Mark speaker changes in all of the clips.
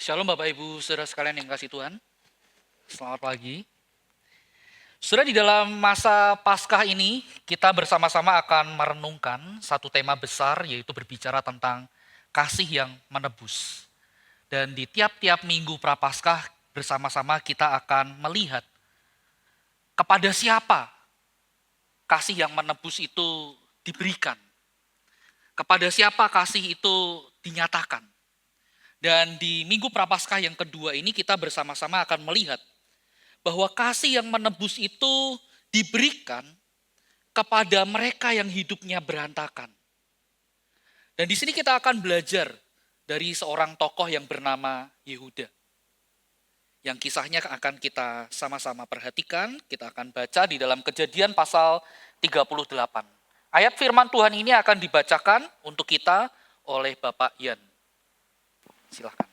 Speaker 1: Shalom Bapak Ibu, saudara sekalian yang kasih Tuhan. Selamat pagi. Saudara, di dalam masa Paskah ini, kita bersama-sama akan merenungkan satu tema besar, yaitu berbicara tentang kasih yang menebus. Dan di tiap-tiap minggu Prapaskah, bersama-sama kita akan melihat kepada siapa kasih yang menebus itu diberikan. Kepada siapa kasih itu dinyatakan. Dan di minggu Prapaskah yang kedua ini kita bersama-sama akan melihat bahwa kasih yang menebus itu diberikan kepada mereka yang hidupnya berantakan. Dan di sini kita akan belajar dari seorang tokoh yang bernama Yehuda. Yang kisahnya akan kita sama-sama perhatikan, kita akan baca di dalam Kejadian pasal 38. Ayat firman Tuhan ini akan dibacakan untuk kita oleh Bapak Yan. Silahkan.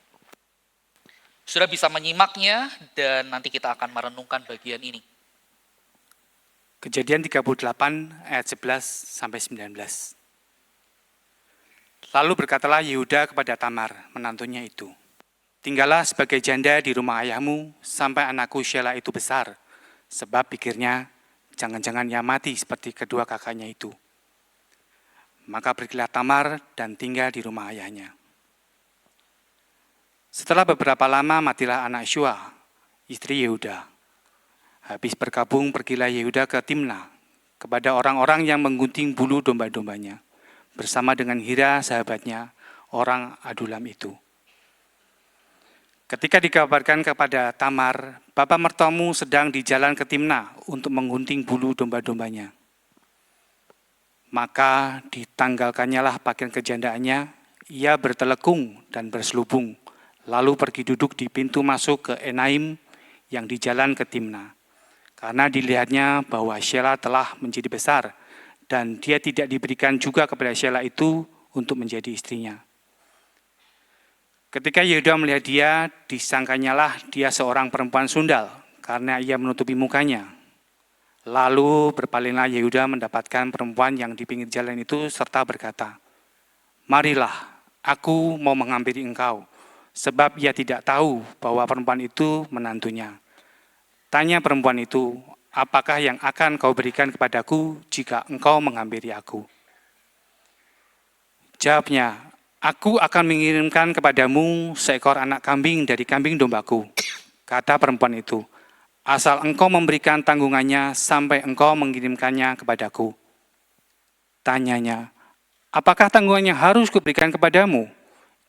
Speaker 1: Sudah bisa menyimaknya dan nanti kita akan merenungkan bagian ini.
Speaker 2: Kejadian 38 ayat 11 sampai 19. Lalu berkatalah Yehuda kepada Tamar, menantunya itu, "Tinggallah sebagai janda di rumah ayahmu sampai anakku Shelah itu besar, sebab pikirnya jangan-jangan ia mati seperti kedua kakaknya itu." Maka pergilah Tamar dan tinggal di rumah ayahnya. Setelah beberapa lama matilah anak Shua, istri Yehuda. Habis berkabung pergilah Yehuda ke Timna, kepada orang-orang yang menggunting bulu domba-dombanya, bersama dengan Hira sahabatnya, orang Adulam itu. Ketika dikabarkan kepada Tamar, bapa mertuamu sedang di jalan ke Timna untuk menggunting bulu domba-dombanya. Maka ditanggalkannya lah pakaian kejandaannya, ia bertelekung dan berselubung, lalu pergi duduk di pintu masuk ke Enaim yang di jalan ke Timna. Karena dilihatnya bahwa Shelah telah menjadi besar dan dia tidak diberikan juga kepada Shelah itu untuk menjadi istrinya. Ketika Yehuda melihat dia, disangkanyalah dia seorang perempuan sundal karena ia menutupi mukanya. Lalu berpalinglah Yehuda mendapatkan perempuan yang di pinggir jalan itu serta berkata, "Marilah, aku mau menghampiri engkau." Sebab ia tidak tahu bahwa perempuan itu menantunya. Tanya perempuan itu, "Apakah yang akan kau berikan kepadaku jika engkau menghampiri aku?" Jawabnya, "Aku akan mengirimkan kepadamu seekor anak kambing dari kambing dombaku." Kata perempuan itu, "Asal engkau memberikan tanggungannya sampai engkau mengirimkannya kepadaku." Tanyanya, "Apakah tanggungannya harus kuberikan kepadamu?"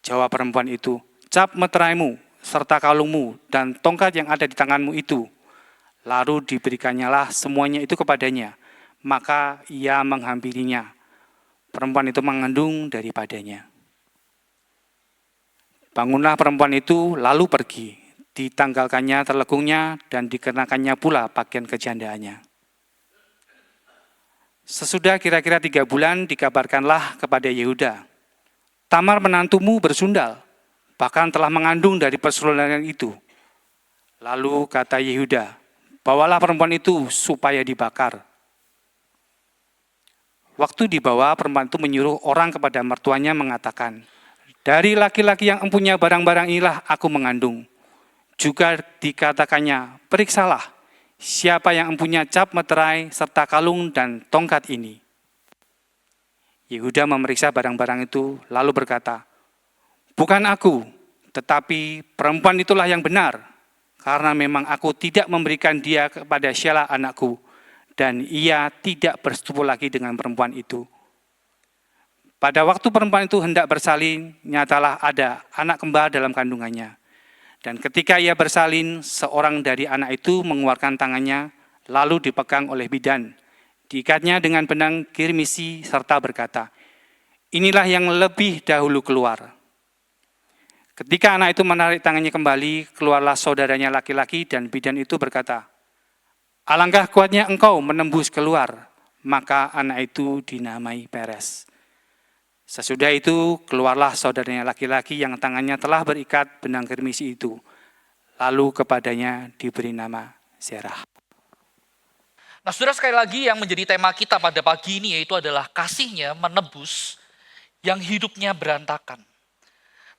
Speaker 2: Jawab perempuan itu, "Cap meteraimu, serta kalungmu, dan tongkat yang ada di tanganmu itu." Lalu diberikannya semuanya itu kepadanya, maka ia menghampirinya. Perempuan itu mengandung daripadanya. Bangunlah perempuan itu lalu pergi, ditanggalkannya telekungnya dan dikenakannya pula pakaian kejandaannya. Sesudah kira-kira 3 bulan dikabarkanlah kepada Yehuda, "Tamar menantumu bersundal, bahkan telah mengandung dari persundalan itu." Lalu kata Yehuda, "Bawalah perempuan itu supaya dibakar." Waktu dibawa, perempuan itu menyuruh orang kepada mertuanya mengatakan, "Dari laki-laki yang empunya barang-barang inilah aku mengandung." Juga dikatakannya, "Periksalah, siapa yang empunya cap meterai serta kalung dan tongkat ini." Yehuda memeriksa barang-barang itu, lalu berkata, "Bukan aku, tetapi perempuan itulah yang benar, karena memang aku tidak memberikan dia kepada Shelah anakku, dan ia tidak bersetubuh lagi dengan perempuan itu." Pada waktu perempuan itu hendak bersalin, nyatalah ada anak kembar dalam kandungannya. Dan ketika ia bersalin, seorang dari anak itu mengeluarkan tangannya, lalu dipegang oleh bidan. Diikatnya dengan benang kirmisi serta berkata, "Inilah yang lebih dahulu keluar." Ketika anak itu menarik tangannya kembali, keluarlah saudaranya laki-laki dan bidan itu berkata, "Alangkah kuatnya engkau menembus keluar." Maka anak itu dinamai Peres. Sesudah itu keluarlah saudaranya laki-laki yang tangannya telah berikat benang kirmisi itu. Lalu kepadanya diberi nama Zerah.
Speaker 1: Nah, saudara, sekali lagi yang menjadi tema kita pada pagi ini yaitu adalah kasihnya menebus yang hidupnya berantakan.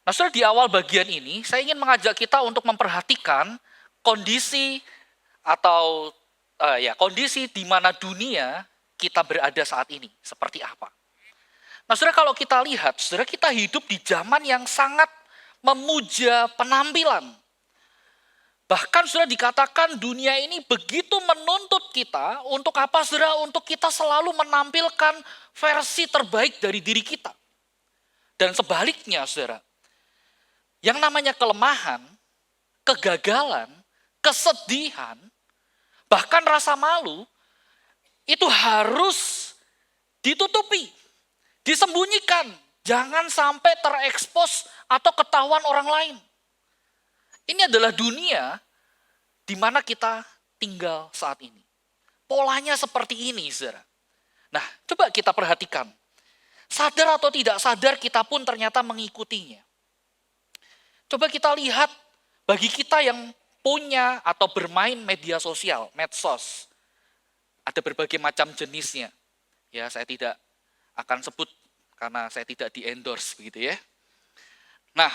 Speaker 1: Nah, saudara, di awal bagian ini, saya ingin mengajak kita untuk memperhatikan kondisi atau kondisi di mana dunia kita berada saat ini, seperti apa. Nah, saudara, kalau kita lihat, saudara, kita hidup di zaman yang sangat memuja penampilan. Bahkan sudah dikatakan dunia ini begitu menuntut kita untuk apa, saudara? Untuk kita selalu menampilkan versi terbaik dari diri kita. Dan sebaliknya, saudara, yang namanya kelemahan, kegagalan, kesedihan, bahkan rasa malu, itu harus ditutupi, disembunyikan. Jangan sampai terekspos atau ketahuan orang lain. Ini adalah dunia di mana kita tinggal saat ini. Polanya seperti ini, saudara. Nah, coba kita perhatikan. Sadar atau tidak sadar, kita pun ternyata mengikutinya. Coba kita lihat, bagi kita yang punya atau bermain media sosial, medsos, ada berbagai macam jenisnya. Ya, saya tidak akan sebut karena saya tidak di-endorse begitu ya. Nah,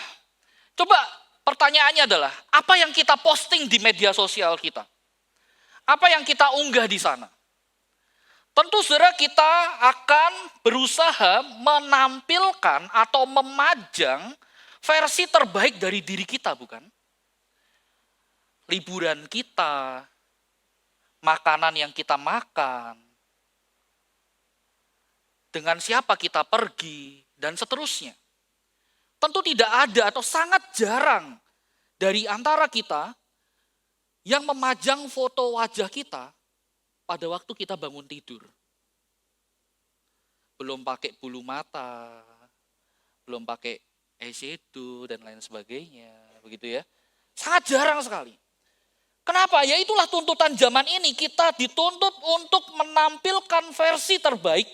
Speaker 1: coba pertanyaannya adalah, apa yang kita posting di media sosial kita? Apa yang kita unggah di sana? Tentu saudara, kita akan berusaha menampilkan atau memajang versi terbaik dari diri kita, bukan? Liburan kita, makanan yang kita makan, dengan siapa kita pergi, dan seterusnya. Tentu tidak ada atau sangat jarang dari antara kita yang memajang foto wajah kita pada waktu kita bangun tidur. Belum pakai bulu mata, belum pakai eyeshadow dan lain sebagainya, begitu ya. Sangat jarang sekali. Kenapa? Ya itulah tuntutan zaman ini, kita dituntut untuk menampilkan versi terbaik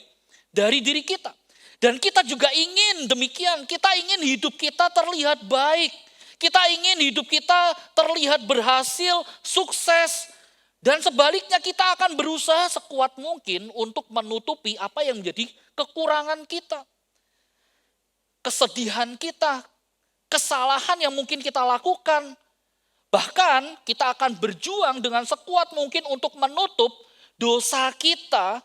Speaker 1: dari diri kita. Dan kita juga ingin demikian, kita ingin hidup kita terlihat baik. Kita ingin hidup kita terlihat berhasil, sukses. Dan sebaliknya kita akan berusaha sekuat mungkin untuk menutupi apa yang menjadi kekurangan kita. Kesedihan kita, kesalahan yang mungkin kita lakukan. Bahkan kita akan berjuang dengan sekuat mungkin untuk menutup dosa kita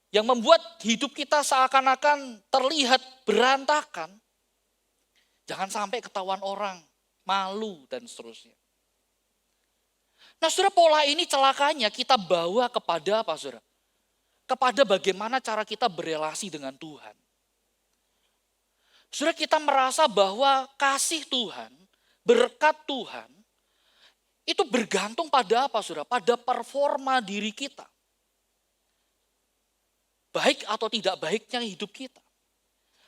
Speaker 1: yang membuat hidup kita seakan-akan terlihat berantakan. Jangan sampai ketahuan orang, malu dan seterusnya. Nah, saudara, pola ini celakanya kita bawa kepada apa, saudara? Kepada bagaimana cara kita berelasi dengan Tuhan. Saudara, kita merasa bahwa kasih Tuhan, berkat Tuhan, itu bergantung pada apa, saudara? Pada performa diri kita. Baik atau tidak baiknya hidup kita.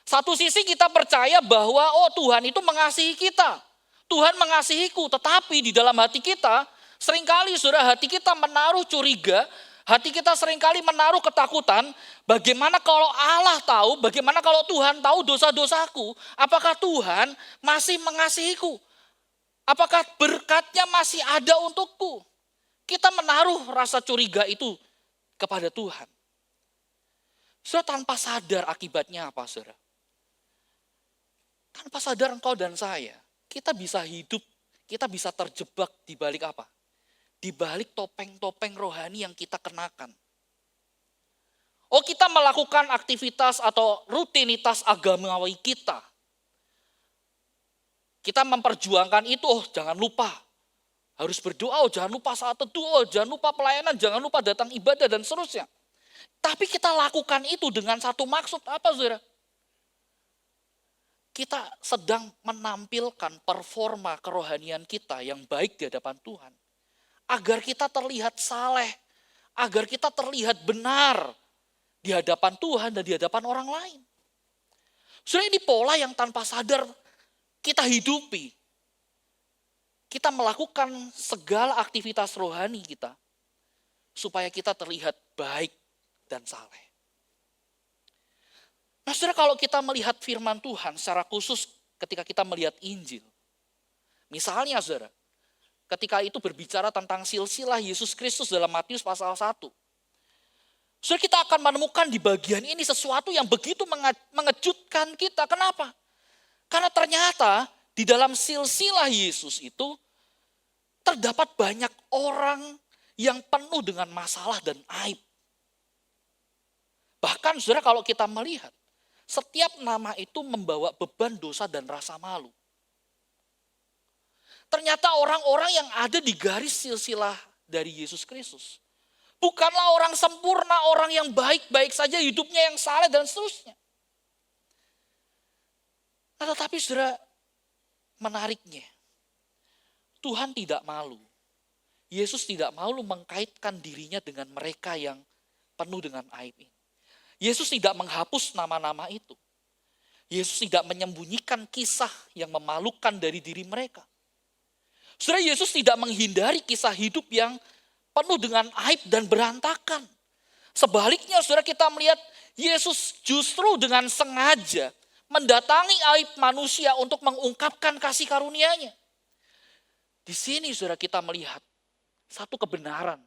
Speaker 1: Satu sisi kita percaya bahwa Tuhan itu mengasihi kita. Tuhan mengasihiku, tetapi di dalam hati kita, seringkali saudara, hati kita menaruh curiga, hati kita seringkali menaruh ketakutan. Bagaimana kalau Allah tahu, bagaimana kalau Tuhan tahu dosa-dosaku? Apakah Tuhan masih mengasihiku? Apakah berkatnya masih ada untukku? Kita menaruh rasa curiga itu kepada Tuhan. Saudara, tanpa sadar akibatnya apa, saudara? Tanpa sadar engkau dan saya, kita bisa hidup, kita bisa terjebak di balik apa? Di balik topeng-topeng rohani yang kita kenakan. Kita melakukan aktivitas atau rutinitas agamawi kita. Kita memperjuangkan itu, jangan lupa. Harus berdoa, jangan lupa saat teduh, jangan lupa pelayanan, jangan lupa datang ibadah dan seterusnya. Tapi kita lakukan itu dengan satu maksud apa, saudara? Kita sedang menampilkan performa kerohanian kita yang baik di hadapan Tuhan. Agar kita terlihat saleh, agar kita terlihat benar di hadapan Tuhan dan di hadapan orang lain. Saudara, ini pola yang tanpa sadar kita hidupi. Kita melakukan segala aktivitas rohani kita supaya kita terlihat baik dan saleh. Nah, saudara, kalau kita melihat firman Tuhan secara khusus ketika kita melihat Injil. Misalnya, saudara, ketika itu berbicara tentang silsilah Yesus Kristus dalam Matius pasal 1. Saudara, kita akan menemukan di bagian ini sesuatu yang begitu mengejutkan kita. Kenapa? Karena ternyata di dalam silsilah Yesus itu terdapat banyak orang yang penuh dengan masalah dan aib. Bahkan saudara kalau kita melihat, setiap nama itu membawa beban dosa dan rasa malu. Ternyata orang-orang yang ada di garis silsilah dari Yesus Kristus bukanlah orang sempurna, orang yang baik-baik saja hidupnya yang saleh dan seterusnya. Nah, tetapi saudara, menariknya, Tuhan tidak malu. Yesus tidak malu mengkaitkan dirinya dengan mereka yang penuh dengan aib ini. Yesus tidak menghapus nama-nama itu. Yesus tidak menyembunyikan kisah yang memalukan dari diri mereka. Saudara, Yesus tidak menghindari kisah hidup yang penuh dengan aib dan berantakan. Sebaliknya, saudara, kita melihat Yesus justru dengan sengaja mendatangi aib manusia untuk mengungkapkan kasih karunia-Nya. Di sini, saudara, kita melihat satu kebenaran,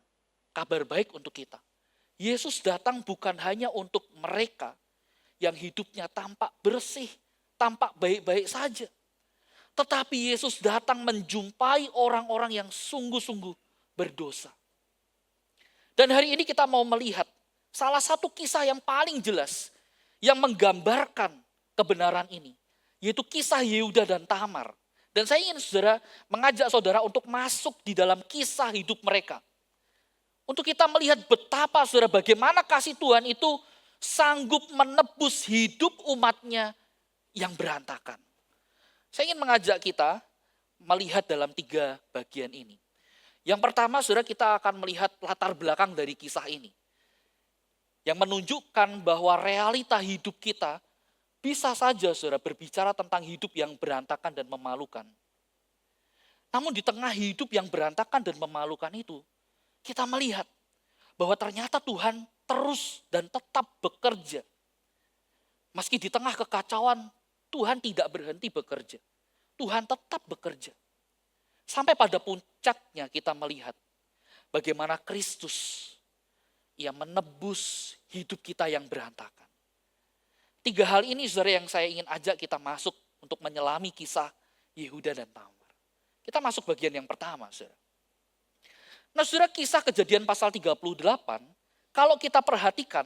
Speaker 1: kabar baik untuk kita. Yesus datang bukan hanya untuk mereka yang hidupnya tampak bersih, tampak baik-baik saja. Tetapi Yesus datang menjumpai orang-orang yang sungguh-sungguh berdosa. Dan hari ini kita mau melihat salah satu kisah yang paling jelas yang menggambarkan kebenaran ini, yaitu kisah Yehuda dan Tamar. Dan saya ingin saudara mengajak saudara untuk masuk di dalam kisah hidup mereka. Untuk kita melihat betapa saudara bagaimana kasih Tuhan itu sanggup menebus hidup umatnya yang berantakan. Saya ingin mengajak kita melihat dalam 3 bagian ini. Yang pertama, saudara, kita akan melihat latar belakang dari kisah ini. Yang menunjukkan bahwa realita hidup kita bisa saja, saudara, berbicara tentang hidup yang berantakan dan memalukan. Namun di tengah hidup yang berantakan dan memalukan itu, kita melihat bahwa ternyata Tuhan terus dan tetap bekerja. Meski di tengah kekacauan, Tuhan tidak berhenti bekerja. Tuhan tetap bekerja. Sampai pada puncaknya kita melihat bagaimana Kristus yang menebus hidup kita yang berantakan. 3 hal ini saudara yang saya ingin ajak kita masuk untuk menyelami kisah Yehuda dan Tamar. Kita masuk bagian yang pertama, saudara. Nah, saudara, kisah Kejadian pasal 38, kalau kita perhatikan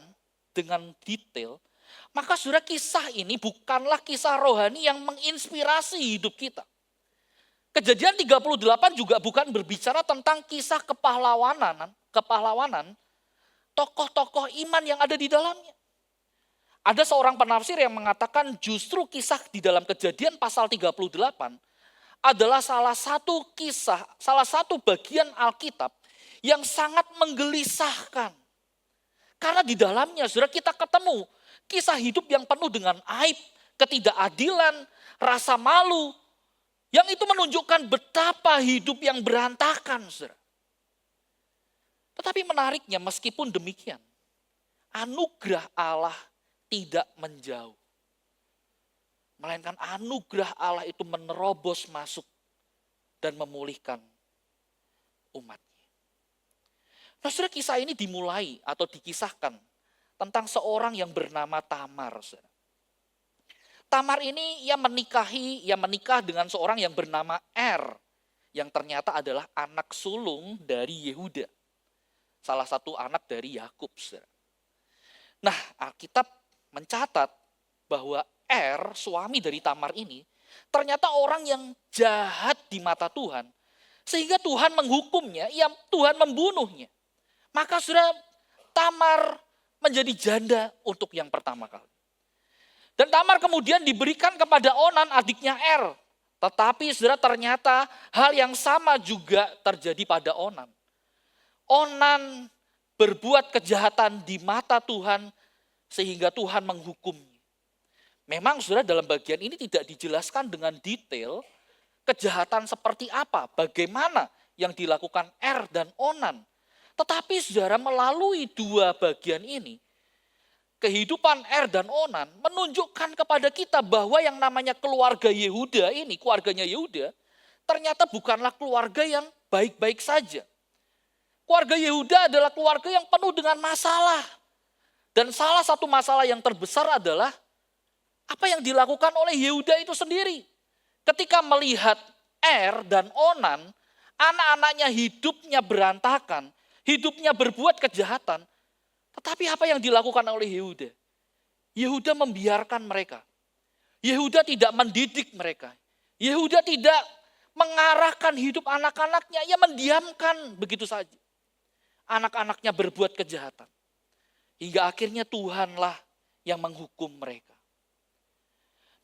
Speaker 1: dengan detail, maka saudara kisah ini bukanlah kisah rohani yang menginspirasi hidup kita. Kejadian 38 juga bukan berbicara tentang kisah kepahlawanan tokoh-tokoh iman yang ada di dalamnya. Ada seorang penafsir yang mengatakan justru kisah di dalam Kejadian pasal 38 adalah salah satu kisah, salah satu bagian Alkitab yang sangat menggelisahkan. Karena di dalamnya saudara kita ketemu kisah hidup yang penuh dengan aib, ketidakadilan, rasa malu. Yang itu menunjukkan betapa hidup yang berantakan, saudara. Tetapi menariknya meskipun demikian, anugerah Allah tidak menjauh. Melainkan anugerah Allah itu menerobos masuk dan memulihkan umatnya. Nah, saudara, kisah ini dimulai atau dikisahkan tentang seorang yang bernama Tamar. Saudara. Tamar ini ia menikah dengan seorang yang bernama yang ternyata adalah anak sulung dari Yehuda. Salah satu anak dari Yakub. Saudara. Nah, Alkitab mencatat bahwa suami dari Tamar ini, ternyata orang yang jahat di mata Tuhan. Sehingga Tuhan menghukumnya, Tuhan membunuhnya. Maka saudara, Tamar menjadi janda untuk yang pertama kali. Dan Tamar kemudian diberikan kepada Onan, adiknya Tetapi saudara ternyata hal yang sama juga terjadi pada Onan. Onan berbuat kejahatan di mata Tuhan sehingga Tuhan menghukumnya. Memang saudara dalam bagian ini tidak dijelaskan dengan detail kejahatan seperti apa, bagaimana yang dilakukan dan Onan. Tetapi saudara melalui 2 bagian ini, kehidupan dan Onan menunjukkan kepada kita bahwa yang namanya keluarga Yehuda ini, keluarganya Yehuda, ternyata bukanlah keluarga yang baik-baik saja. Keluarga Yehuda adalah keluarga yang penuh dengan masalah. Dan salah satu masalah yang terbesar adalah Apa yang dilakukan oleh Yehuda itu sendiri. Ketika melihat Er dan Onan, anak-anaknya hidupnya berantakan, hidupnya berbuat kejahatan. Tetapi apa yang dilakukan oleh Yehuda? Yehuda membiarkan mereka. Yehuda tidak mendidik mereka. Yehuda tidak mengarahkan hidup anak-anaknya. Ia mendiamkan begitu saja. Anak-anaknya berbuat kejahatan. Hingga akhirnya Tuhanlah yang menghukum mereka.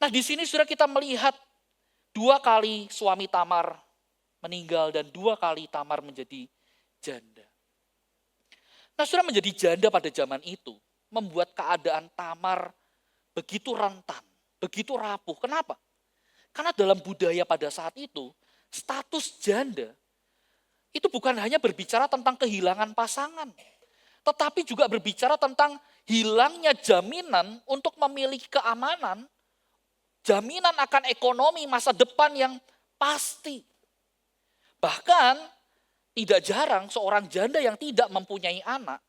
Speaker 1: Nah, di sini sudah kita melihat 2 kali suami Tamar meninggal dan 2 kali Tamar menjadi janda. Nah, sudah menjadi janda pada zaman itu membuat keadaan Tamar begitu rentan, begitu rapuh. Kenapa? Karena dalam budaya pada saat itu, status janda itu bukan hanya berbicara tentang kehilangan pasangan, tetapi juga berbicara tentang hilangnya jaminan untuk memiliki keamanan, jaminan akan ekonomi masa depan yang pasti. Bahkan tidak jarang seorang janda yang tidak mempunyai anak,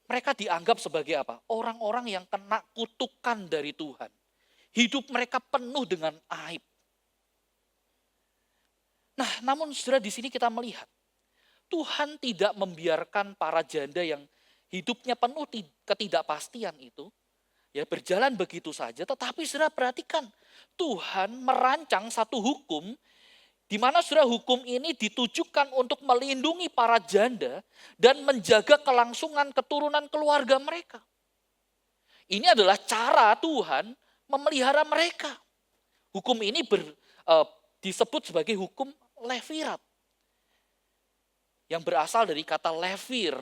Speaker 1: mereka dianggap sebagai apa? Orang-orang yang kena kutukan dari Tuhan. Hidup mereka penuh dengan aib. Nah, namun saudara di sini kita melihat, Tuhan tidak membiarkan para janda yang hidupnya penuh ketidakpastian itu, ya berjalan begitu saja, tetapi saudara perhatikan, Tuhan merancang satu hukum, di mana saudara hukum ini ditujukan untuk melindungi para janda dan menjaga kelangsungan keturunan keluarga mereka. Ini adalah cara Tuhan memelihara mereka. Hukum ini disebut sebagai hukum Levirat, yang berasal dari kata levir,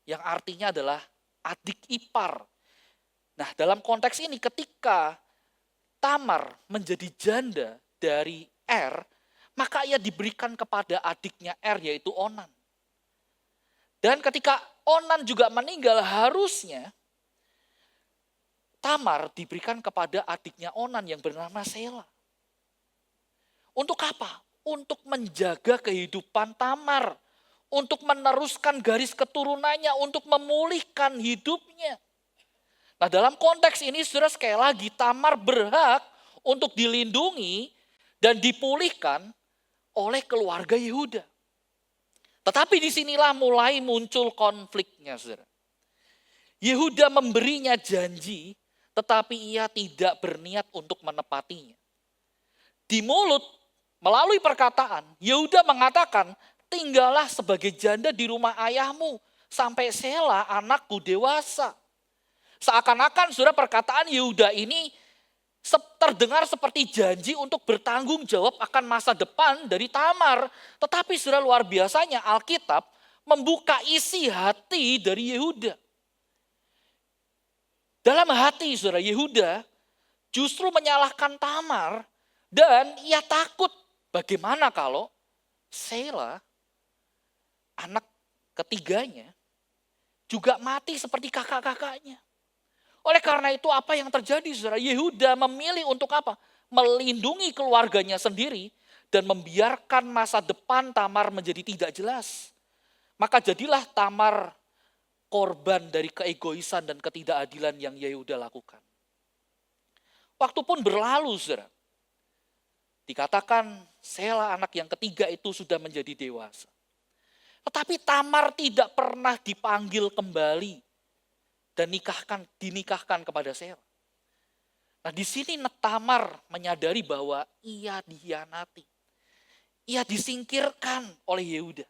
Speaker 1: yang artinya adalah adik ipar. Nah, dalam konteks ini ketika Tamar menjadi janda dari Er, maka ia diberikan kepada adiknya Er, yaitu Onan. Dan ketika Onan juga meninggal, harusnya Tamar diberikan kepada adiknya Onan yang bernama Sela. Untuk apa? Untuk menjaga kehidupan Tamar, untuk meneruskan garis keturunannya, untuk memulihkan hidupnya. Nah, dalam konteks ini saudara, sekali lagi Tamar berhak untuk dilindungi dan dipulihkan oleh keluarga Yehuda. Tetapi disinilah mulai muncul konfliknya, saudara. Yehuda memberinya janji, tetapi ia tidak berniat untuk menepatinya. Di mulut, melalui perkataan, Yehuda mengatakan, tinggallah sebagai janda di rumah ayahmu sampai Sela anakku dewasa. Seakan-akan saudara perkataan Yehuda ini terdengar seperti janji untuk bertanggung jawab akan masa depan dari Tamar. Tetapi saudara, luar biasanya Alkitab membuka isi hati dari Yehuda. Dalam hati saudara, Yehuda justru menyalahkan Tamar dan ia takut bagaimana kalau Sela, anak ketiganya, juga mati seperti kakak-kakaknya. Oleh karena itu apa yang terjadi saudara? Yehuda memilih untuk apa? Melindungi keluarganya sendiri dan membiarkan masa depan Tamar menjadi tidak jelas. Maka jadilah Tamar korban dari keegoisan dan ketidakadilan yang Yehuda lakukan. Waktu pun berlalu saudara. Dikatakan Sela anak yang ketiga itu sudah menjadi dewasa. Tetapi Tamar tidak pernah dipanggil kembali dan dinikahkan kepada Sela. Nah, di sini Tamar menyadari bahwa ia dikhianati. Ia disingkirkan oleh Yehuda.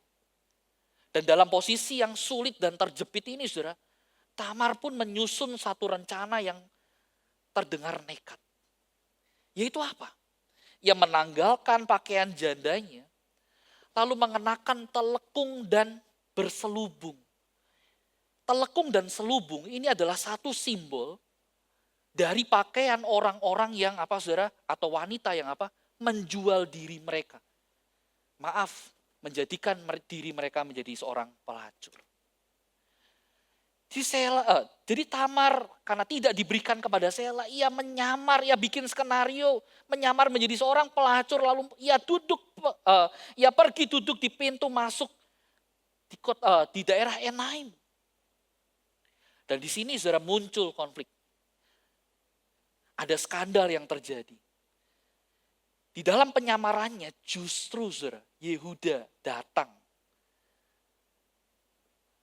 Speaker 1: Dan dalam posisi yang sulit dan terjepit ini, saudara, Tamar pun menyusun satu rencana yang terdengar nekat. Yaitu apa? Ia menanggalkan pakaian jandanya, lalu mengenakan telekung dan berselubung. Telekung dan selubung ini adalah satu simbol dari pakaian orang-orang yang apa saudara, atau wanita yang apa, menjual diri mereka. Maaf, menjadikan diri mereka menjadi seorang pelacur. Jadi Tamar karena tidak diberikan kepada Sela, ia menyamar, ia bikin skenario, menyamar menjadi seorang pelacur, lalu ia pergi duduk di pintu masuk di daerah Enaim. Dan di sini saudara muncul konflik. ada skandal yang terjadi. Di dalam penyamarannya justru saudara, Yehuda datang.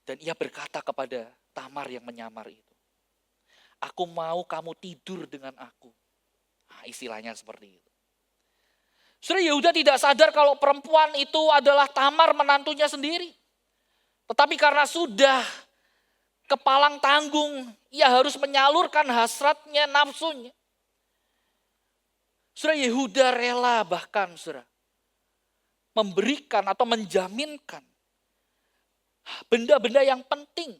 Speaker 1: Dan ia berkata kepada Tamar yang menyamar itu, aku mau kamu tidur dengan aku. Nah, istilahnya seperti itu. Saudara, Yehuda tidak sadar kalau perempuan itu adalah Tamar menantunya sendiri. Tetapi karena sudah kepalang tanggung, ia harus menyalurkan hasratnya, nafsunya. Saudara, Yehuda rela bahkan saudara, memberikan atau menjaminkan benda-benda yang penting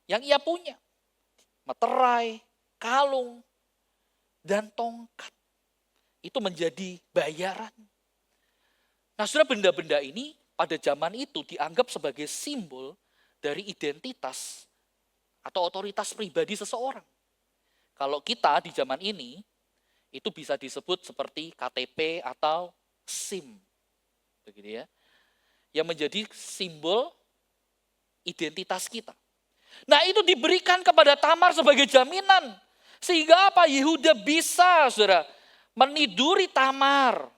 Speaker 1: yang ia punya. Meterai, kalung, dan tongkat. Itu menjadi bayaran. Nah, saudara, benda-benda ini pada zaman itu dianggap sebagai simbol dari identitas atau otoritas pribadi seseorang. Kalau kita di zaman ini, itu bisa disebut seperti KTP atau SIM. Begitu ya. Yang menjadi simbol identitas kita. Nah, itu diberikan kepada Tamar sebagai jaminan. Sehingga apa? Yehuda bisa, saudara, meniduri Tamar.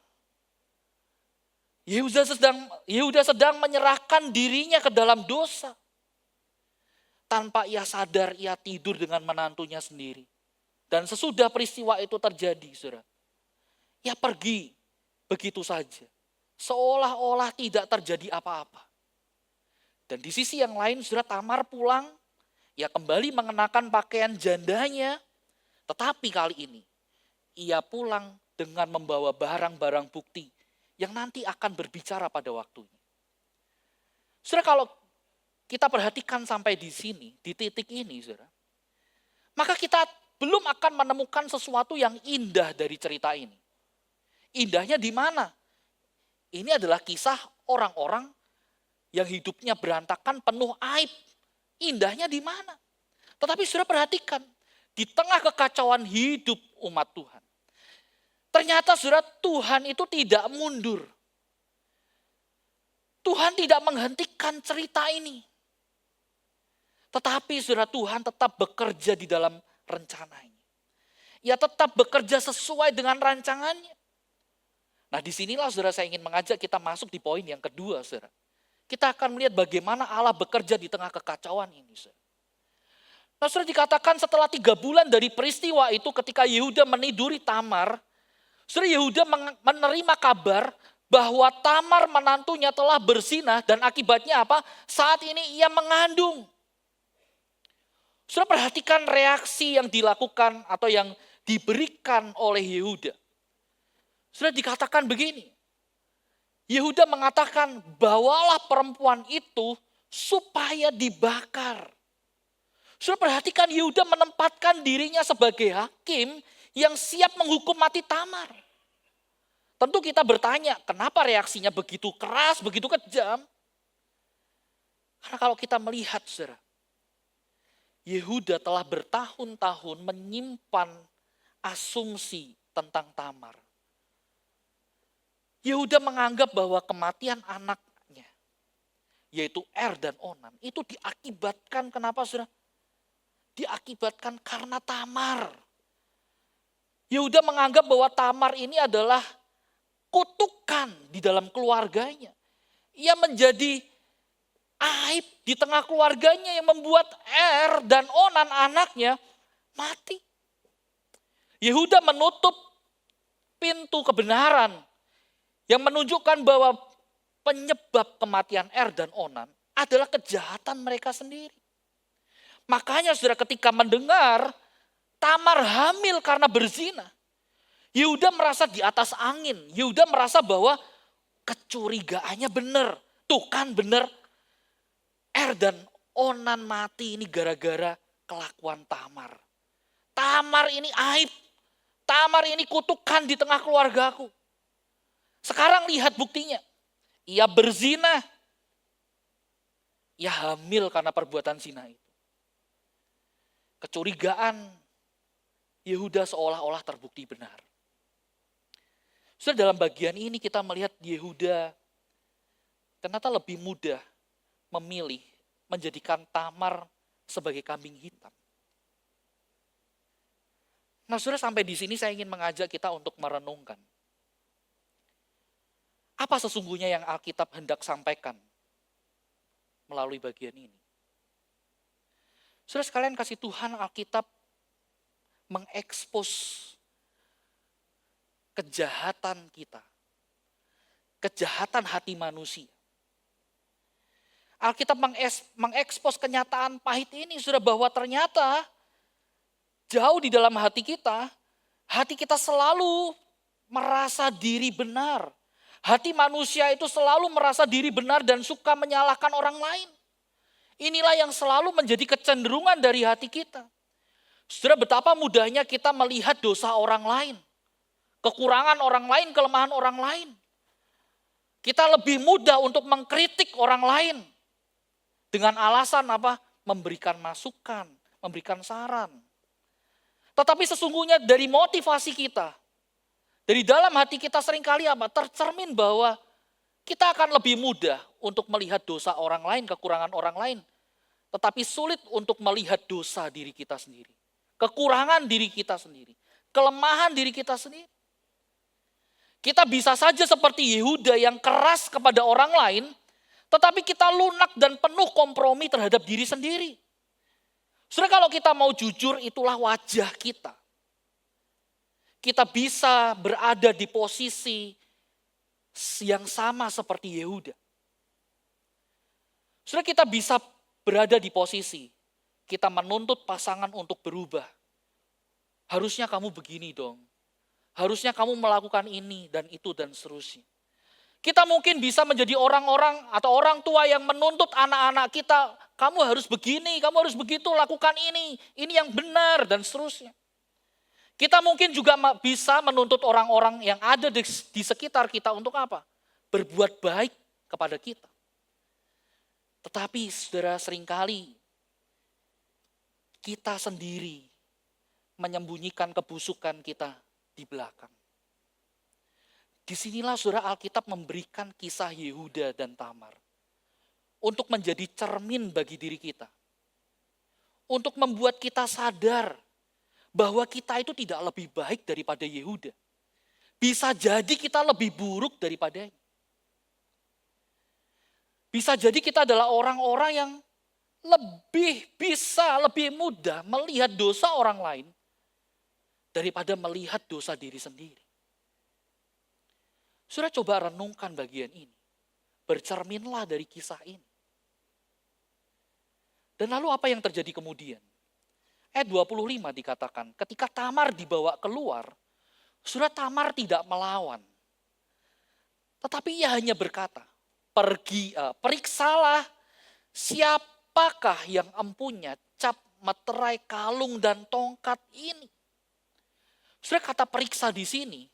Speaker 1: Yehuda sedang menyerahkan dirinya ke dalam dosa. Tanpa ia sadar, ia tidur dengan menantunya sendiri. Dan sesudah peristiwa itu terjadi, saudara, ia pergi begitu saja. Seolah-olah tidak terjadi apa-apa. Dan di sisi yang lain, saudara, Tamar pulang, ia kembali mengenakan pakaian jandanya. Tetapi kali ini, ia pulang dengan membawa barang-barang bukti yang nanti akan berbicara pada waktunya. Saudara, kalau kita perhatikan sampai di sini, di titik ini, saudara, maka kita belum akan menemukan sesuatu yang indah dari cerita ini. Indahnya di mana? Ini adalah kisah orang-orang yang hidupnya berantakan, penuh aib. Indahnya di mana? Tetapi saudara perhatikan, di tengah kekacauan hidup umat Tuhan, ternyata saudara, Tuhan itu tidak mundur. Tuhan tidak menghentikan cerita ini. Tetapi saudara, Tuhan tetap bekerja di dalam rencananya. Ia tetap bekerja sesuai dengan rancangannya. Nah, disinilah saudara, saya ingin mengajak kita masuk di poin yang kedua, saudara. Kita akan melihat bagaimana Allah bekerja di tengah kekacauan ini, saudara. Nah, saudara, dikatakan setelah 3 bulan dari peristiwa itu ketika Yehuda meniduri Tamar, saudara, Yehuda menerima kabar bahwa Tamar menantunya telah berzinah dan akibatnya apa? Saat ini ia mengandung. Saudara, perhatikan reaksi yang dilakukan atau yang diberikan oleh Yehuda. Saudara, dikatakan begini. Yehuda mengatakan, bawalah perempuan itu supaya dibakar. Saudara, perhatikan, Yehuda menempatkan dirinya sebagai hakim yang siap menghukum mati Tamar. Tentu kita bertanya, kenapa reaksinya begitu keras, begitu kejam? Karena kalau kita melihat, saudara, Yehuda telah bertahun-tahun menyimpan asumsi tentang Tamar. Yehuda menganggap bahwa kematian anaknya, yaitu dan Onan, itu diakibatkan kenapa, saudara? Diakibatkan karena Tamar. Yehuda menganggap bahwa Tamar ini adalah kutukan di dalam keluarganya. Ia menjadi aib di tengah keluarganya yang membuat dan Onan anaknya mati. Yehuda menutup pintu kebenaran yang menunjukkan bahwa penyebab kematian dan Onan adalah kejahatan mereka sendiri. Makanya saudara, ketika mendengar Tamar hamil karena berzina, Yehuda merasa di atas angin. Yehuda merasa bahwa kecurigaannya benar. Tuh kan benar, dan Onan mati ini gara-gara kelakuan Tamar. Tamar ini aib. Tamar ini kutukan di tengah keluargaku. Sekarang lihat buktinya. Ia berzina. Ia hamil karena perbuatan zina itu. Kecurigaan Yehuda seolah-olah terbukti benar. Sudah dalam bagian ini kita melihat Yehuda ternyata lebih mudah memilih menjadikan Tamar sebagai kambing hitam. Nah, saudara, sampai di sini saya ingin mengajak kita untuk merenungkan. Apa sesungguhnya yang Alkitab hendak sampaikan melalui bagian ini? Saudara sekalian, kasih Tuhan, Alkitab mengekspos kejahatan kita, kejahatan hati manusia. Alkitab mengekspos kenyataan pahit ini, saudara, bahwa ternyata jauh di dalam hati kita selalu merasa diri benar. Hati manusia itu selalu merasa diri benar dan suka menyalahkan orang lain. Inilah yang selalu menjadi kecenderungan dari hati kita. Saudara, betapa mudahnya kita melihat dosa orang lain, kekurangan orang lain, kelemahan orang lain. Kita lebih mudah untuk mengkritik orang lain dengan alasan apa? Memberikan masukan, memberikan saran. Tetapi sesungguhnya dari motivasi kita, dari dalam hati kita seringkali apa? Tercermin bahwa kita akan lebih mudah untuk melihat dosa orang lain, kekurangan orang lain. Tetapi sulit untuk melihat dosa diri kita sendiri. Kekurangan diri kita sendiri. Kelemahan diri kita sendiri. Kita bisa saja seperti Yehuda yang keras kepada orang lain, tetapi kita lunak dan penuh kompromi terhadap diri sendiri. Saudara, kalau kita mau jujur, itulah wajah kita. Kita bisa berada di posisi yang sama seperti Yehuda. Saudara, kita bisa berada di posisi kita menuntut pasangan untuk berubah. Harusnya kamu begini dong. Harusnya kamu melakukan ini dan itu dan seterusnya. Kita mungkin bisa menjadi orang-orang atau orang tua yang menuntut anak-anak kita, kamu harus begini, kamu harus begitu, lakukan ini yang benar dan seterusnya. Kita mungkin juga bisa menuntut orang-orang yang ada di sekitar kita untuk apa? Berbuat baik kepada kita. Tetapi saudara, seringkali kita sendiri menyembunyikan kebusukan kita di belakang. Disinilah saudara, Alkitab memberikan kisah Yehuda dan Tamar untuk menjadi cermin bagi diri kita. Untuk membuat kita sadar bahwa kita itu tidak lebih baik daripada Yehuda. Bisa jadi kita lebih buruk daripadanya. Bisa jadi kita adalah orang-orang yang lebih mudah melihat dosa orang lain daripada melihat dosa diri sendiri. Saudara, coba renungkan bagian ini. Bercerminlah dari kisah ini. Dan lalu apa yang terjadi kemudian? Ayat 25 dikatakan, ketika Tamar dibawa keluar, saudara, Tamar tidak melawan. Tetapi ia hanya berkata, periksalah siapakah yang empunya cap, meterai, kalung, dan tongkat ini. Saudara, kata periksa di sini,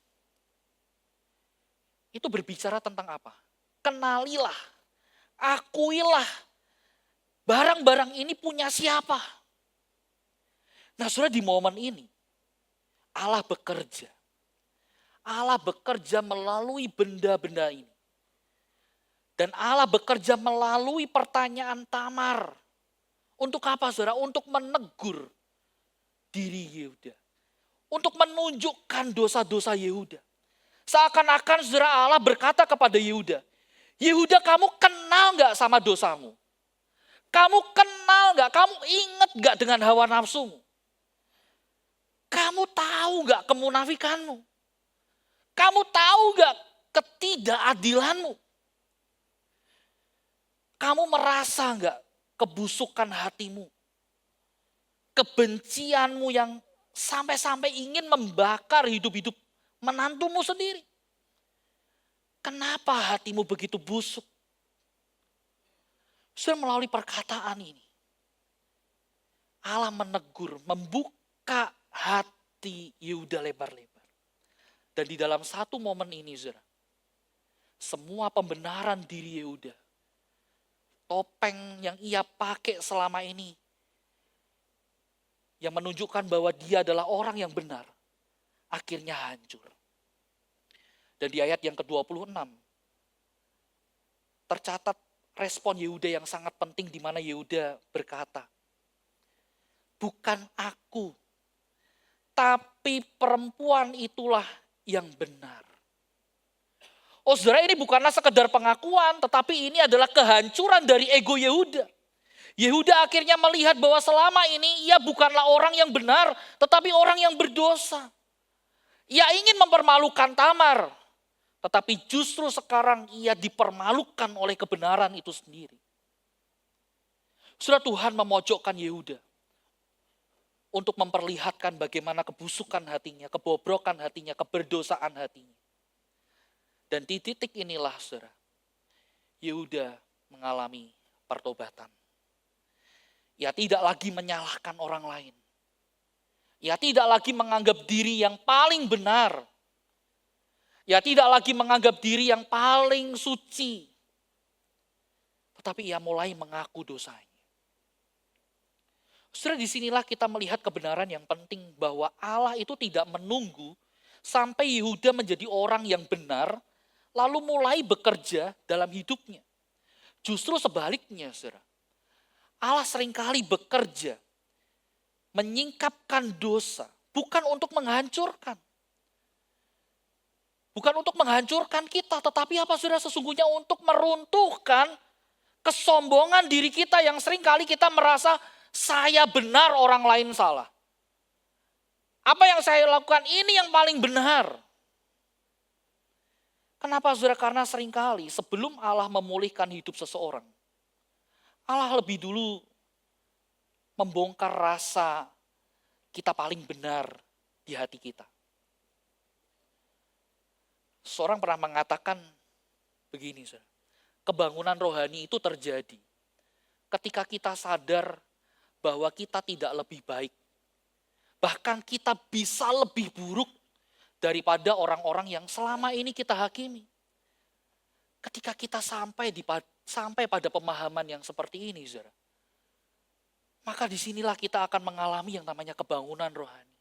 Speaker 1: itu berbicara tentang apa? Kenalilah, akuilah, barang-barang ini punya siapa. Nah saudara, di momen ini, Allah bekerja. Allah bekerja melalui benda-benda ini. Dan Allah bekerja melalui pertanyaan Tamar. Untuk apa saudara? Untuk menegur diri Yehuda. Untuk menunjukkan dosa-dosa Yehuda. Seakan-akan saudara, Allah berkata kepada Yehuda, Yehuda, kamu kenal gak sama dosamu? Kamu kenal gak? Kamu ingat gak dengan hawa nafsumu? Kamu tahu gak kemunafikanmu? Kamu tahu gak ketidakadilanmu? Kamu merasa gak kebusukan hatimu? Kebencianmu yang sampai-sampai ingin membakar hidup-hidup menantumu sendiri. Kenapa hatimu begitu busuk? Sudah melalui perkataan ini, Allah menegur, membuka hati Yehuda lebar-lebar. Dan di dalam satu momen ini, saudara, semua pembenaran diri Yehuda, topeng yang ia pakai selama ini, yang menunjukkan bahwa dia adalah orang yang benar, akhirnya hancur. Dan di ayat yang ke-26, tercatat respon Yehuda yang sangat penting, di mana Yehuda berkata, bukan aku, tapi perempuan itulah yang benar. Oh saudara, ini bukanlah sekedar pengakuan, tetapi ini adalah kehancuran dari ego Yehuda. Yehuda akhirnya melihat bahwa selama ini ia bukanlah orang yang benar, tetapi orang yang berdosa. Ia ingin mempermalukan Tamar, tetapi justru sekarang ia dipermalukan oleh kebenaran itu sendiri. Saudara, Tuhan memojokkan Yehuda untuk memperlihatkan bagaimana kebusukan hatinya, kebobrokan hatinya, keberdosaan hatinya. Dan di titik inilah saudara, Yehuda mengalami pertobatan. Ia tidak lagi menyalahkan orang lain. Ia tidak lagi menganggap diri yang paling benar. Ia tidak lagi menganggap diri yang paling suci. Tetapi ia mulai mengaku dosanya. Saudara, disinilah kita melihat kebenaran yang penting bahwa Allah itu tidak menunggu sampai Yehuda menjadi orang yang benar, lalu mulai bekerja dalam hidupnya. Justru sebaliknya, saudara. Allah seringkali bekerja, menyingkapkan dosa, bukan untuk menghancurkan. Bukan untuk menghancurkan kita, tetapi apa saudara, sesungguhnya untuk meruntuhkan kesombongan diri kita yang seringkali kita merasa saya benar, orang lain salah. Apa yang saya lakukan ini yang paling benar. Kenapa saudara? Karena seringkali sebelum Allah memulihkan hidup seseorang, Allah lebih dulu membongkar rasa kita paling benar di hati kita. Seorang pernah mengatakan begini, saudara, kebangunan rohani itu terjadi ketika kita sadar bahwa kita tidak lebih baik. Bahkan kita bisa lebih buruk daripada orang-orang yang selama ini kita hakimi. Ketika kita sampai pada pemahaman yang seperti ini, saudara, maka disinilah kita akan mengalami yang namanya kebangunan rohani.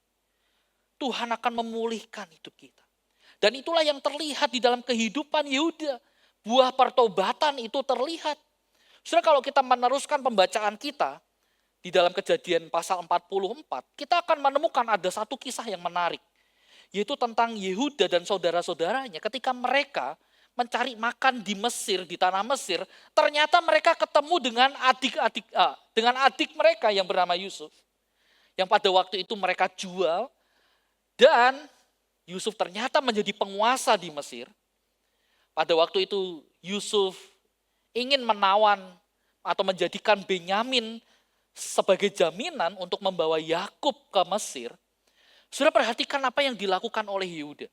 Speaker 1: Tuhan akan memulihkan hidup kita. Dan itulah yang terlihat di dalam kehidupan Yehuda. Buah pertobatan itu terlihat. Saudara, kalau kita meneruskan pembacaan kita, di dalam Kejadian pasal 44, kita akan menemukan ada satu kisah yang menarik. Yaitu tentang Yehuda dan saudara-saudaranya ketika mereka mencari makan di Mesir, di tanah Mesir, ternyata mereka ketemu dengan adik mereka yang bernama Yusuf. Yang pada waktu itu mereka jual, dan Yusuf ternyata menjadi penguasa di Mesir. Pada waktu itu Yusuf ingin menawan atau menjadikan Benyamin sebagai jaminan untuk membawa Yakub ke Mesir. Sudah perhatikan apa yang dilakukan oleh Yehuda.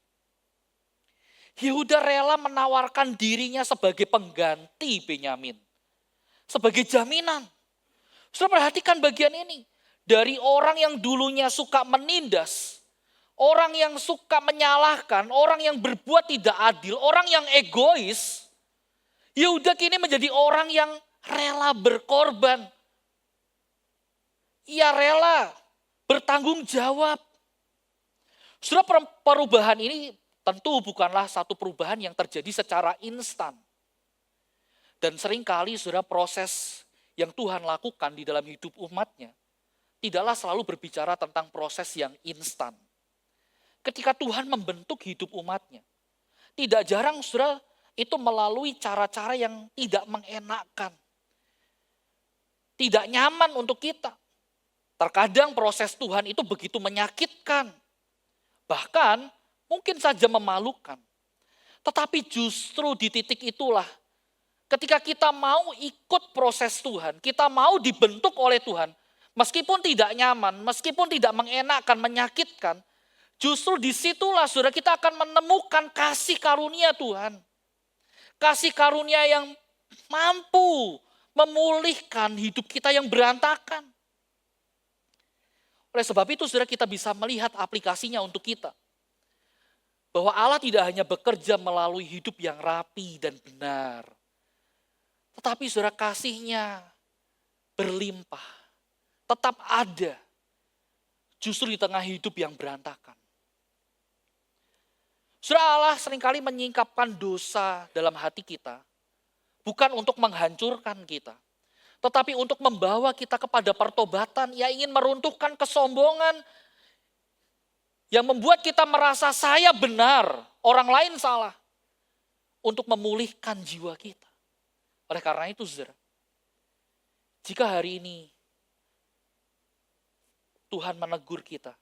Speaker 1: Yehuda rela menawarkan dirinya sebagai pengganti Benyamin. Sebagai jaminan. Sudah perhatikan bagian ini. Dari orang yang dulunya suka menindas, orang yang suka menyalahkan, orang yang berbuat tidak adil, orang yang egois, Yehuda kini menjadi orang yang rela berkorban. Ia rela bertanggung jawab. Sudah perubahan ini tentu bukanlah satu perubahan yang terjadi secara instan. Dan seringkali sudah proses yang Tuhan lakukan di dalam hidup umatnya tidaklah selalu berbicara tentang proses yang instan. Ketika Tuhan membentuk hidup umatnya, tidak jarang saudara itu melalui cara-cara yang tidak mengenakkan. Tidak nyaman untuk kita. Terkadang proses Tuhan itu begitu menyakitkan. Bahkan mungkin saja memalukan. Tetapi justru di titik itulah ketika kita mau ikut proses Tuhan, kita mau dibentuk oleh Tuhan, meskipun tidak nyaman, meskipun tidak mengenakkan, menyakitkan, justru disitulah saudara kita akan menemukan kasih karunia Tuhan. Kasih karunia yang mampu memulihkan hidup kita yang berantakan. Oleh sebab itu saudara kita bisa melihat aplikasinya untuk kita. Bahwa Allah tidak hanya bekerja melalui hidup yang rapi dan benar. Tetapi saudara kasih-Nya berlimpah. Tetap ada. Justru di tengah hidup yang berantakan. Saudara, Allah seringkali menyingkapkan dosa dalam hati kita. Bukan untuk menghancurkan kita. Tetapi untuk membawa kita kepada pertobatan. Ia ingin meruntuhkan kesombongan. yang membuat kita merasa saya benar, orang lain salah, untuk memulihkan jiwa kita. Oleh karena itu, saudara, jika hari ini Tuhan menegur kita,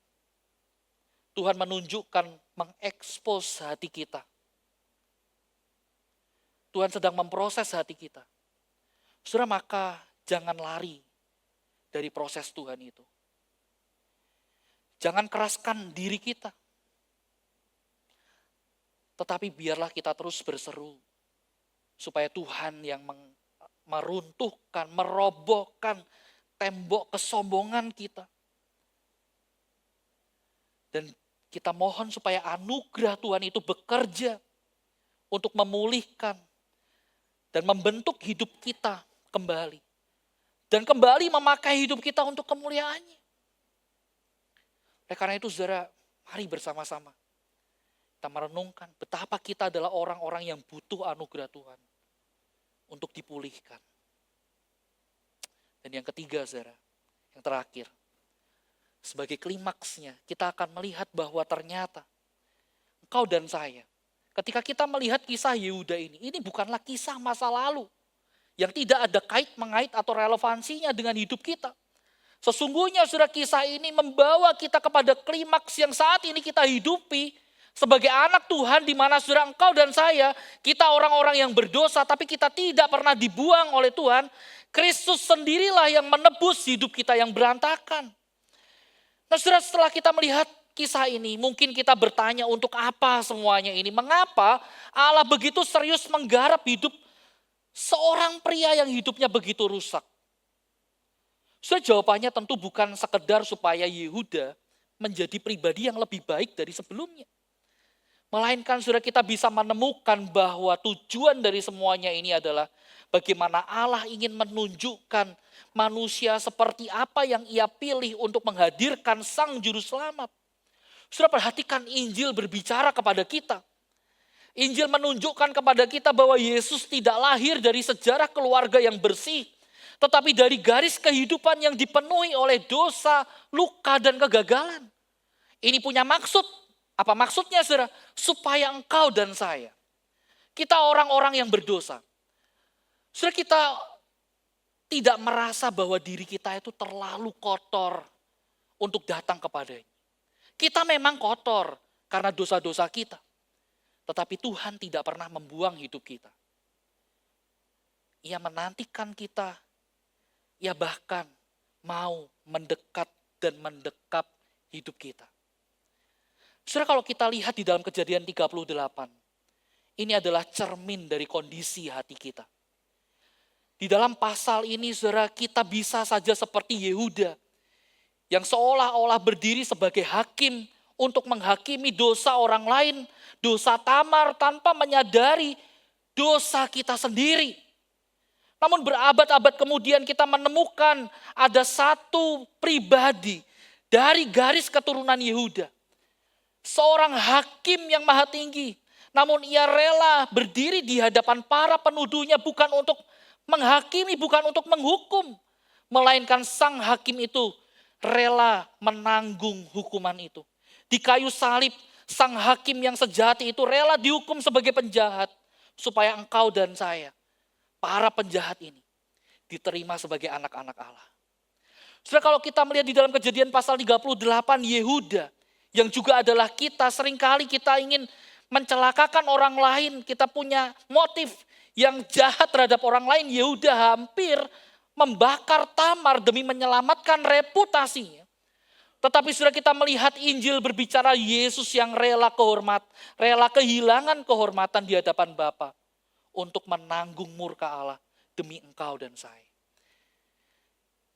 Speaker 1: Tuhan menunjukkan, mengekspos hati kita, Tuhan sedang memproses hati kita, saudara, maka jangan lari dari proses Tuhan itu. Jangan keraskan diri kita. Tetapi biarlah kita terus berseru supaya Tuhan yang meruntuhkan, merobohkan tembok kesombongan kita. Dan kita mohon supaya anugerah Tuhan itu bekerja untuk memulihkan dan membentuk hidup kita kembali. Dan kembali memakai hidup kita untuk kemuliaannya. Oleh karena itu, saudara, mari bersama-sama kita merenungkan betapa kita adalah orang-orang yang butuh anugerah Tuhan untuk dipulihkan. Dan yang ketiga, saudara, yang terakhir, sebagai klimaksnya, kita akan melihat bahwa ternyata engkau dan saya, ketika kita melihat kisah Yehuda ini bukanlah kisah masa lalu yang tidak ada kait-mengait atau relevansinya dengan hidup kita. Sesungguhnya saudara, kisah ini membawa kita kepada klimaks yang saat ini kita hidupi sebagai anak Tuhan, di mana saudara, engkau dan saya, kita orang-orang yang berdosa tapi kita tidak pernah dibuang oleh Tuhan. Kristus sendirilah yang menebus hidup kita yang berantakan. Nah saudara, setelah kita melihat kisah ini, mungkin kita bertanya, untuk apa semuanya ini? Mengapa Allah begitu serius menggarap hidup seorang pria yang hidupnya begitu rusak? So, jawabannya tentu bukan sekedar supaya Yehuda menjadi pribadi yang lebih baik dari sebelumnya. Melainkan saudara, kita bisa menemukan bahwa tujuan dari semuanya ini adalah bagaimana Allah ingin menunjukkan manusia seperti apa yang ia pilih untuk menghadirkan Sang Juru Selamat. Saudara, perhatikan Injil berbicara kepada kita. Injil menunjukkan kepada kita bahwa Yesus tidak lahir dari sejarah keluarga yang bersih, tetapi dari garis kehidupan yang dipenuhi oleh dosa, luka, dan kegagalan. Ini punya maksud. Apa maksudnya, saudara? Supaya engkau dan saya, kita orang-orang yang berdosa, saudara, kita tidak merasa bahwa diri kita itu terlalu kotor untuk datang kepadanya. Kita memang kotor karena dosa-dosa kita. Tetapi Tuhan tidak pernah membuang hidup kita. Ia menantikan kita. Ia bahkan mau mendekat dan mendekap hidup kita. Saudara, kalau kita lihat di dalam Kejadian 38, ini adalah cermin dari kondisi hati kita. Di dalam pasal ini, saudara, kita bisa saja seperti Yehuda, yang seolah-olah berdiri sebagai hakim untuk menghakimi dosa orang lain, dosa Tamar, tanpa menyadari dosa kita sendiri. Namun berabad-abad kemudian kita menemukan ada satu pribadi dari garis keturunan Yehuda. Seorang hakim yang maha tinggi. Namun ia rela berdiri di hadapan para penuduhnya bukan untuk menghakimi, bukan untuk menghukum. Melainkan sang hakim itu rela menanggung hukuman itu. Di kayu salib, sang hakim yang sejati itu rela dihukum sebagai penjahat. Supaya engkau dan saya, para penjahat ini, diterima sebagai anak-anak Allah. Saudara, kalau kita melihat di dalam Kejadian pasal 38, Yehuda, yang juga adalah kita, seringkali kita ingin mencelakakan orang lain, kita punya motif yang jahat terhadap orang lain. Yehuda hampir membakar Tamar demi menyelamatkan reputasinya. Tetapi sudah kita melihat Injil berbicara Yesus yang rela kehilangan kehormatan di hadapan Bapa untuk menanggung murka Allah demi engkau dan saya.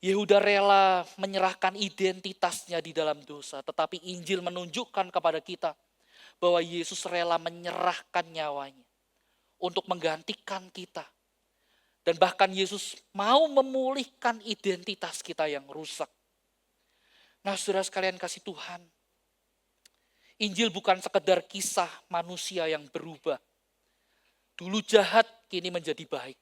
Speaker 1: Yehuda rela menyerahkan identitasnya di dalam dosa, tetapi Injil menunjukkan kepada kita bahwa Yesus rela menyerahkan nyawanya untuk menggantikan kita. Dan bahkan Yesus mau memulihkan identitas kita yang rusak. Nah, saudara sekalian kasih Tuhan, Injil bukan sekedar kisah manusia yang berubah. Dulu jahat, kini menjadi baik.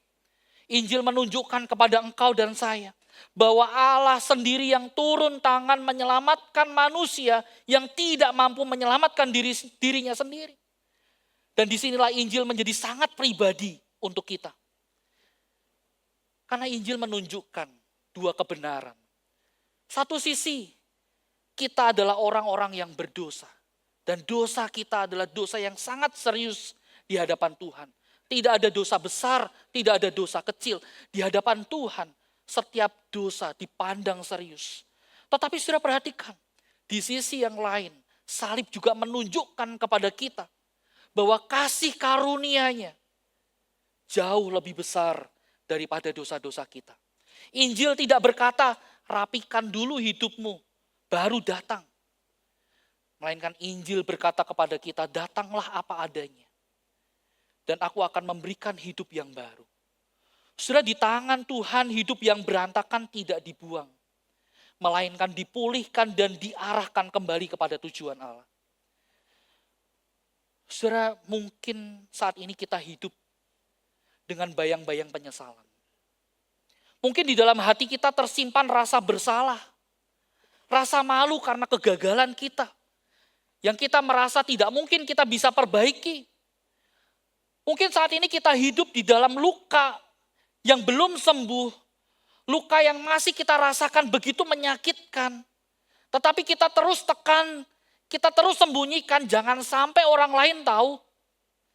Speaker 1: Injil menunjukkan kepada engkau dan saya bahwa Allah sendiri yang turun tangan menyelamatkan manusia yang tidak mampu menyelamatkan dirinya sendiri. Dan disinilah Injil menjadi sangat pribadi untuk kita. Karena Injil menunjukkan dua kebenaran. Satu sisi, kita adalah orang-orang yang berdosa. Dan dosa kita adalah dosa yang sangat serius di hadapan Tuhan. Tidak ada dosa besar, tidak ada dosa kecil. Di hadapan Tuhan, setiap dosa dipandang serius. Tetapi sudah perhatikan, di sisi yang lain, salib juga menunjukkan kepada kita bahwa kasih karunia-Nya jauh lebih besar daripada dosa-dosa kita. Injil tidak berkata, rapikan dulu hidupmu, baru datang. Melainkan Injil berkata kepada kita, datanglah apa adanya. Dan aku akan memberikan hidup yang baru. Sudah di tangan Tuhan hidup yang berantakan tidak dibuang. Melainkan dipulihkan dan diarahkan kembali kepada tujuan Allah. Saudara, mungkin saat ini kita hidup dengan bayang-bayang penyesalan. Mungkin di dalam hati kita tersimpan rasa bersalah. Rasa malu karena kegagalan kita. Yang kita merasa tidak mungkin kita bisa perbaiki. Mungkin saat ini kita hidup di dalam luka yang belum sembuh. Luka yang masih kita rasakan begitu menyakitkan. Tetapi kita terus tekan, kita terus sembunyikan. Jangan sampai orang lain tahu.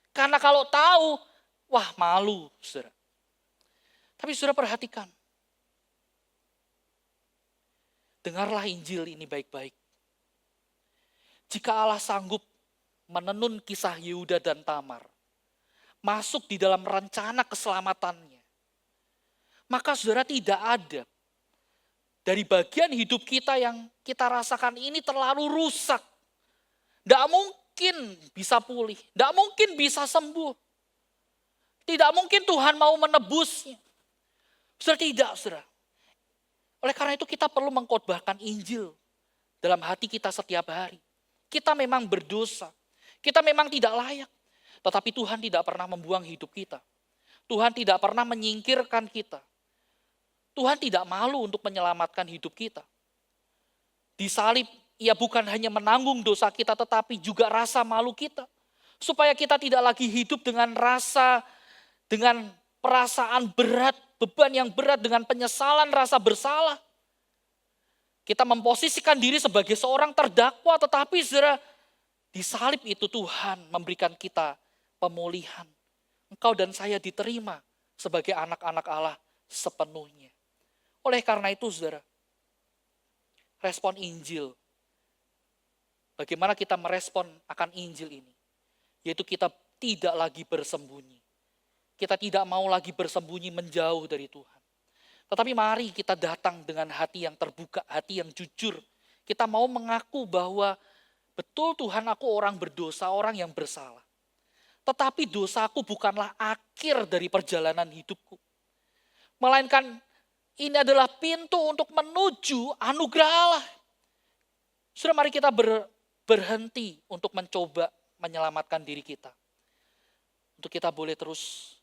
Speaker 1: Karena kalau tahu, wah malu, saudara. Tapi saudara perhatikan. Dengarlah Injil ini baik-baik. Jika Allah sanggup menenun kisah Yehuda dan Tamar, masuk di dalam rencana keselamatannya, maka saudara tidak ada dari bagian hidup kita yang kita rasakan ini terlalu rusak. Tidak mungkin bisa pulih, tidak mungkin bisa sembuh. Tidak mungkin Tuhan mau menebusnya. Saudara tidak, saudara. Oleh karena itu kita perlu mengkhotbahkan Injil dalam hati kita setiap hari. Kita memang berdosa, kita memang tidak layak. Tetapi Tuhan tidak pernah membuang hidup kita. Tuhan tidak pernah menyingkirkan kita. Tuhan tidak malu untuk menyelamatkan hidup kita. Di salib, Ia bukan hanya menanggung dosa kita, tetapi juga rasa malu kita. Supaya kita tidak lagi hidup dengan perasaan berat, beban yang berat, dengan penyesalan, rasa bersalah. Kita memposisikan diri sebagai seorang terdakwa, tetapi saudara, di salib itu Tuhan memberikan kita pemulihan. Engkau dan saya diterima sebagai anak-anak Allah sepenuhnya. Oleh karena itu saudara, respon Injil. Bagaimana kita merespon akan Injil ini? Yaitu kita tidak lagi bersembunyi. Kita tidak mau lagi bersembunyi menjauh dari Tuhan. Tetapi mari kita datang dengan hati yang terbuka, hati yang jujur. Kita mau mengaku bahwa betul Tuhan, aku orang berdosa, orang yang bersalah. Tetapi dosaku bukanlah akhir dari perjalanan hidupku. Melainkan ini adalah pintu untuk menuju anugerah Allah. Sudah mari kita berhenti untuk mencoba menyelamatkan diri kita. Untuk kita boleh terus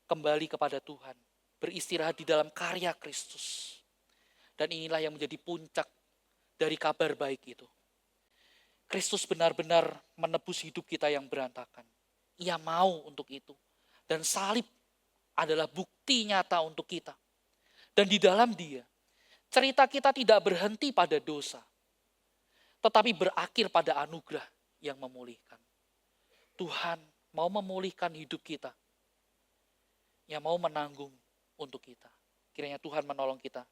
Speaker 1: kembali kepada Tuhan. Beristirahat di dalam karya Kristus. Dan inilah yang menjadi puncak dari kabar baik itu. Kristus benar-benar menebus hidup kita yang berantakan. Ia mau untuk itu. Dan salib adalah bukti nyata untuk kita. Dan di dalam Dia, cerita kita tidak berhenti pada dosa. Tetapi berakhir pada anugerah yang memulihkan. Tuhan mau memulihkan hidup kita. Yang mau menanggung untuk kita. Kiranya Tuhan menolong kita